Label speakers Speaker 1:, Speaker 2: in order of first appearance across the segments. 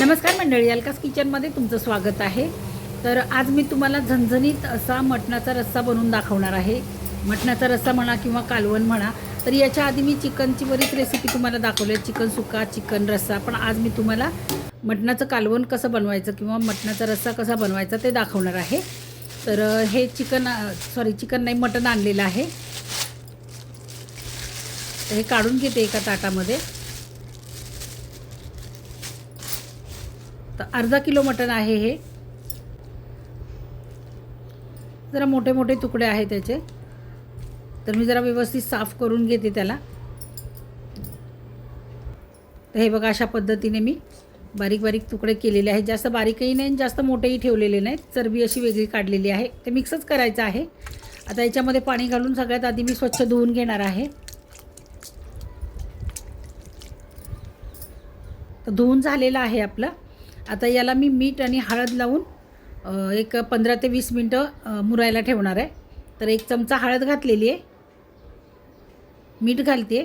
Speaker 1: नमस्कार मंडळी, अलकास किचनमध्ये तुमचं स्वागत आहे। तर आज मी तुम्हाला झणझणीत असा मटणाचा रस्सा बनवून दाखवणार आहे। मटणाचा रस्सा म्हणा किंवा कालवण म्हणा, तर याच्या आधी मी चिकनची बरीच रेसिपी तुम्हाला दाखवली आहे, चिकन सुक्का, चिकन रस्सा। पण आज मी तुम्हाला मटणाचं कालवण कसं बनवायचं किंवा मटणाचा रस्सा कसा बनवायचा ते दाखवणार आहे। तर हे चिकन नाही, मटण आणलेलं आहे। तर हे काढून घेते एका ताटामध्ये। तर अर्धा किलो मटण आहे हे। जरा मोठे मोठे तुकडे आहेत त्याचे, तर मी जरा व्यवस्थित साफ करून घेते त्याला। तर हे बघा, अशा पद्धतीने मी बारीक बारीक तुकडे केलेले आहेत। जास्त बारीकही नाही, जास्त मोठेही ठेवलेले नाहीत। चरबी अशी वेगळी काढलेली आहे, ते मिक्सच करायचं आहे। आता याच्यामध्ये पाणी घालून सगळ्यात आधी मी स्वच्छ धुवून घेणार आहे। तर धुवून झालेलं आहे आपलं। आता याला मी मीठ आणि हळद लावून एक 15 ते 20 मिनटं मुरायला ठेवणार आहे। तर एक चमचा हळद घातलेली आहे, मीठ घालते,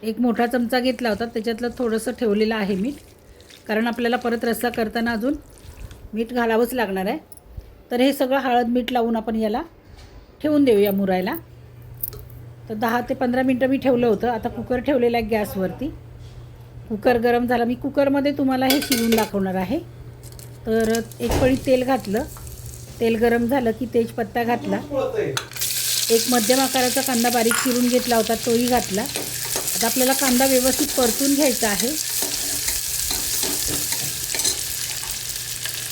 Speaker 1: एक मोठा चमचा घेतला होता, त्याच्यातलं थोडंसं ठेवलेलं आहे मीठ, कारण आपल्याला परत रस्सा करताना अजून मीठ घालावंच लागणार आहे। तर हे सगळं हळद मीठ लावून आपण याला ठेवून देऊया मुरायला। तर 10 ते 15 मिनटं मी ठेवलं होतं। आता कुकर ठेवलेला आहे गॅसवरती। कुकर गरम झाला, मी कुकरमध्ये तुम्हाला हे शिजवून दाखवणार आहे। तर एक पळी तेल घातलं, तेल गरम झालं की तेजपत्ता घातला, एक मध्यम आकाराचा कांदा बारीक चिरून घेतला होता तोही घातला। आता आपल्याला कांदा व्यवस्थित परतून घ्यायचा आहे।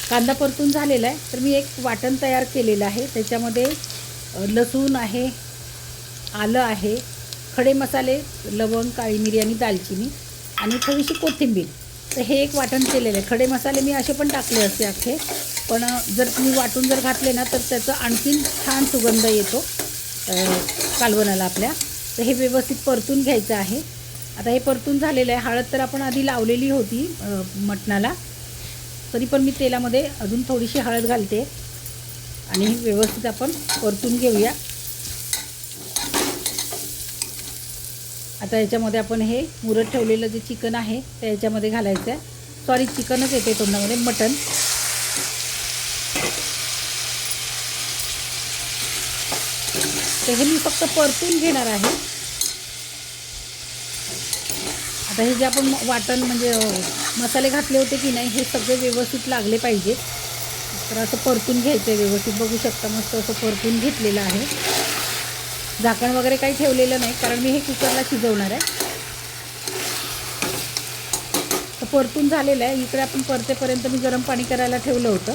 Speaker 1: कांदा परतून झालेला आहे, तर मी एक वाटण तयार केलेलं आहे। त्याच्यामध्ये लसूण आहे, आलं आहे, खडे मसाले, लवंग, काळी मिरी आणि दालचिनी आणि थोडीशी कोथिंबीर। तर हे एक वाटण केलेलं आहे। खडे मसाले मी असे पण टाकले असते अख्खे, पण जर तुम्ही वाटून जर घातले ना तर त्याचं आणखीन छान सुगंध येतो कालवणाला आपल्या। तर हे व्यवस्थित परतून घ्यायचं आहे। आता हे परतून झालेलं आहे। हळद तर आपण आधी लावलेली होती मटणाला, तरी पण मी तेलामध्ये अजून थोडीशी हळद घालते आणि व्यवस्थित आपण परतून घेऊया। आता याच्यामध्ये आपण हे मुरत ठेवलेलं जे चिकन आहे ते याच्यामध्ये घालायचं आहे। चिकनच येते तोंडामध्ये, मटण। तर हे मी फक्त परतून घेणार आहे। आता हे जे आपण वाटण म्हणजे मसाले घातले होते की नाही, हे सगळे व्यवस्थित लागले पाहिजे। तर असं परतून घ्यायचं आहे व्यवस्थित। बघू शकता, मस्त असं परतून घेतलेलं आहे। झाकण वगैरे काही ठेवलेलं नाही, कारण मी हे कुकरला शिजवणार आहे। तर परतून झालेलं आहे। इकडे आपण परतेपर्यंत मी गरम पाणी करायला ठेवलं होतं।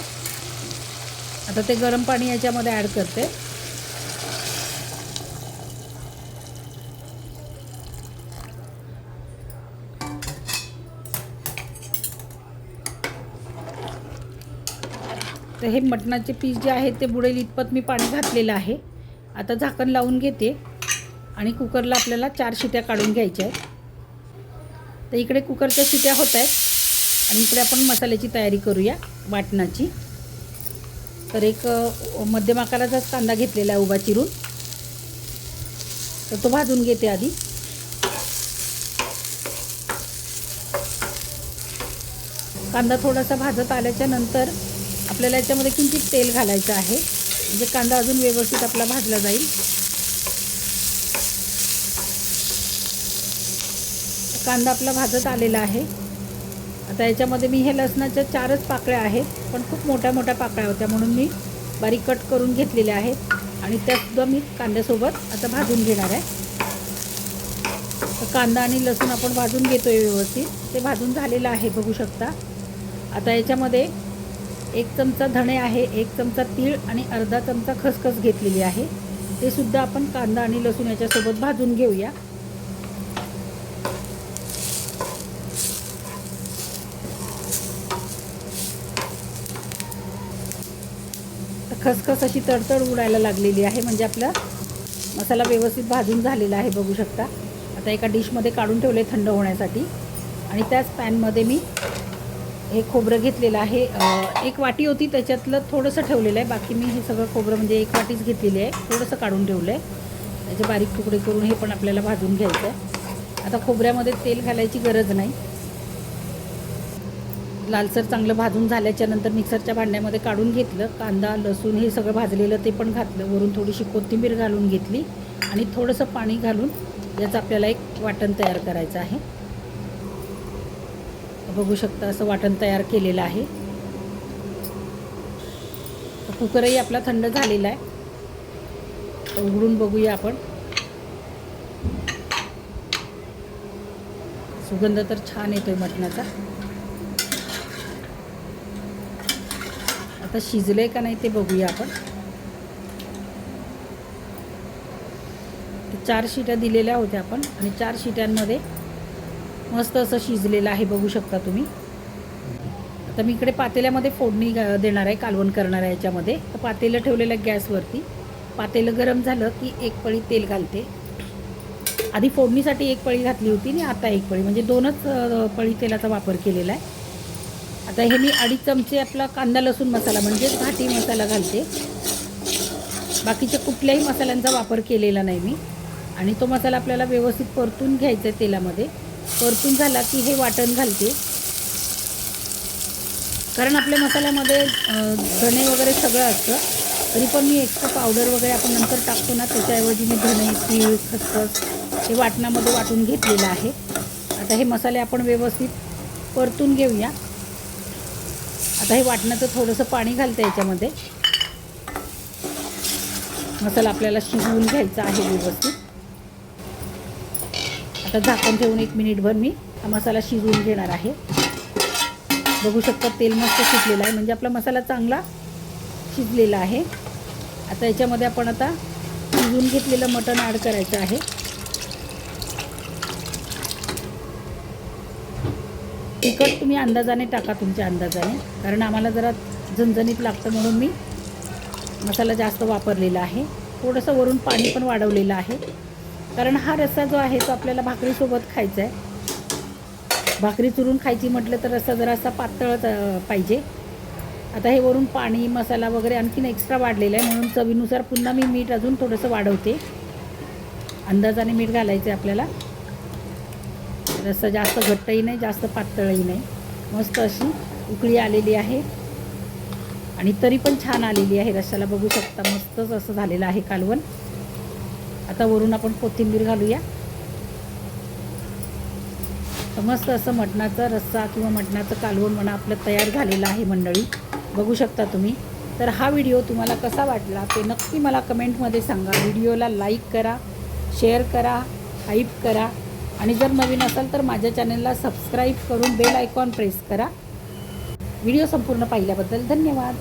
Speaker 1: आता ते गरम पाणी याच्यामध्ये ॲड करते। तर हे मटणाचे पीस जे आहेत ते बुडेल इतपत मी पाणी घातलेलं आहे। आता झाकण लावून घेते आणि कुकरला आपल्याला 4 शिट्या काढून घ्यायच्या आहेत। तर इकडे कुकरच्या शिट्या होत आहेत आणि इकडे आपण मसाल्याची तयारी करूया वाटणाची। तर एक मध्यम आकाराचाच कांदा घेतलेला आहे उभा चिरून, तर तो भाजून घेते आधी। कांदा थोडासा भाजत आल्याच्या नंतर आपल्याला याच्यामध्ये किंचित तेल घालायचं आहे, म्हणजे कांदा अजून व्यवस्थित आपला भाजला जाईल। कांदा आपला भाजत आलेला आहे। आता याच्यामध्ये मी हे लसणाच्या 4च पाकळ्या आहेत, पण खूप मोठ्या मोठ्या पाकळ्या होत्या म्हणून मी बारीक कट करून घेतलेल्या आहेत आणि त्यासुद्धा मी कांद्यासोबत आता भाजून घेणार आहे। तर कांदा आणि लसूण आपण भाजून घेतोय व्यवस्थित, ते भाजून झालेलं आहे बघू शकता। आता याच्यामध्ये 1 चमचा धणे आहे, 1 चमचा तीळ आणि अर्धा चमचा खसखस घेतलेली आहे। ते सुद्धा आपण कांदा आणि लसूण याच्यासोबत भाजून घेऊया। खसखस अशी तडतड उडायला लागलेली आहे, म्हणजे आपला मसाला व्यवस्थित भाजून झालेला आहे बघू शकता। आता एका डिशमध्ये काढून ठेवले थंड होण्यासाठी आणि त्याच पॅनमध्ये मी हे खोबरं घेतलेलं आहे। 1 वाटी होती, त्याच्यातलं थोडंसं ठेवलेलं आहे। बाकी मी हे सगळं खोबरं म्हणजे 1 वाटीच घेतलेली आहे, थोडंसं काढून ठेवलं आहे। त्याचे बारीक तुकडे करून हे पण आपल्याला भाजून घ्यायचं आहे। आता खोबऱ्यामध्ये तेल घालायची गरज नाही. लालसर चांगलं भाजून झाल्याच्या नंतर मिक्सरच्या भांड्यामध्ये काढून घेतलं. कांदा लसूण हे सगळं भाजलेलं ते पण घातलं. वरून थोडीशी कोथिंबीर घालून घेतली आणि थोडंसं पाणी घालून याचं आपल्याला एक वाटण तयार करायचं आहे. बघू शकता असं वाटण तयार केलेलं आहे. कुकरही आपला थंड झालेला आहे. उघडून बघूया आपण. सुगंध तर छान येतोय मटणाचा. आता शिजलंय का नाही ते बघूया आपण. 4 शिट्या दिलेल्या होत्या आपण आणि 4 शिट्यांमध्ये मस्त असं शिजलेलं आहे. बघू शकता तुम्ही. आता मी इकडे पातेल्यामध्ये फोडणी देणार आहे, कालवण करणार आहे याच्यामध्ये. तर पातेलं ठेवलेलं आहे गॅसवरती. पातेलं गरम झालं की 1 पळी तेल घालते. आधी फोडणीसाठी 1 पळी घातली होती आणि आता 1 पळी, म्हणजे 2च पळी तेलाचा वापर केलेला आहे. आता हे मी 2.5 चमचे आपला कांदा लसूण मसाला म्हणजेच घाटी मसाला घालते. बाकीच्या कुठल्याही मसाल्यांचा वापर केलेला नाही मी. आणि तो मसाला आपल्याला व्यवस्थित परतून घ्यायचा आहे तेलामध्ये. परतून झाला की हे वाटण घालते. कारण आपल्या मसाल्यामध्ये धणे वगैरे सगळं असतं, तरी पण मी एक्स्ट्रा पावडर वगैरे आपण नंतर टाकतो ना, त्याच्याऐवजी मी धणे तीळ खसखस हे वाटणामध्ये वाटून घेतलेलं आहे. आता हे मसाले आपण व्यवस्थित परतून घेऊया. आता हे वाटणाचं थोडंसं पाणी घालतं याच्यामध्ये. मसाला आपल्याला शिजवून घ्यायचा आहे व्यवस्थित. आता झाकण ठेवून 1 मिनिटभर मी हा मसाला शिजवून घेणार आहे. बघू शकता तेल मस्त सुटलेलं आहे, म्हणजे आपला मसाला चांगला शिजलेला आहे. आता याच्यामध्ये आपण आता शिजवून घेतलेलं मटण ॲड करायचं आहे. तिखट तुम्ही अंदाजाने टाका, तुमच्या अंदाजाने, कारण आम्हाला जरा झणझणीत लागतं म्हणून मी मसाला जास्त वापरलेला आहे. थोडंसं वरून पाणी पण वाढवलेलं आहे, कारण हा रस्सा जो आहे तो आपल्याला भाकरीसोबत खायचा आहे. भाकरी चुरून खायची म्हटलं तर रस्सा जरासा पातळच पाहिजे. आता हे वरून पाणी मसाला वगैरे आणखीन एक्स्ट्रा वाढलेलं आहे, म्हणून चवीनुसार पुन्हा मी मीठ अजून थोडंसं वाढवते. अंदाजाने मीठ घालायचं आहे आपल्याला. रस्सा जास्त घट्टही नाही जास्त पातळही नाही. मस्त अशी उकळी आलेली आहे आणि तरी पण छान आलेली आहे रस्स्याला. बघू शकता मस्तच असं झालेलं आहे कालवण. आता वरून आपण कोथिंबीर घालूया. तर मस्त असं मटणाचा रस्सा किंवा मटणाचं कालवण म्हणा आपलं तयार झालेलं आहे मंडळी. बघू शकता तुम्ही. तर हा व्हिडिओ तुम्हाला कसा वाटला ते नक्की मला कमेंटमध्ये सांगा. व्हिडिओला लाईक करा, शेअर करा, हाईप करा आणि जर नवीन असाल तर माझ्या चॅनलला सबस्क्राईब करून बेल आयकॉन प्रेस करा. व्हिडिओ संपूर्ण पाहिल्याबद्दल धन्यवाद.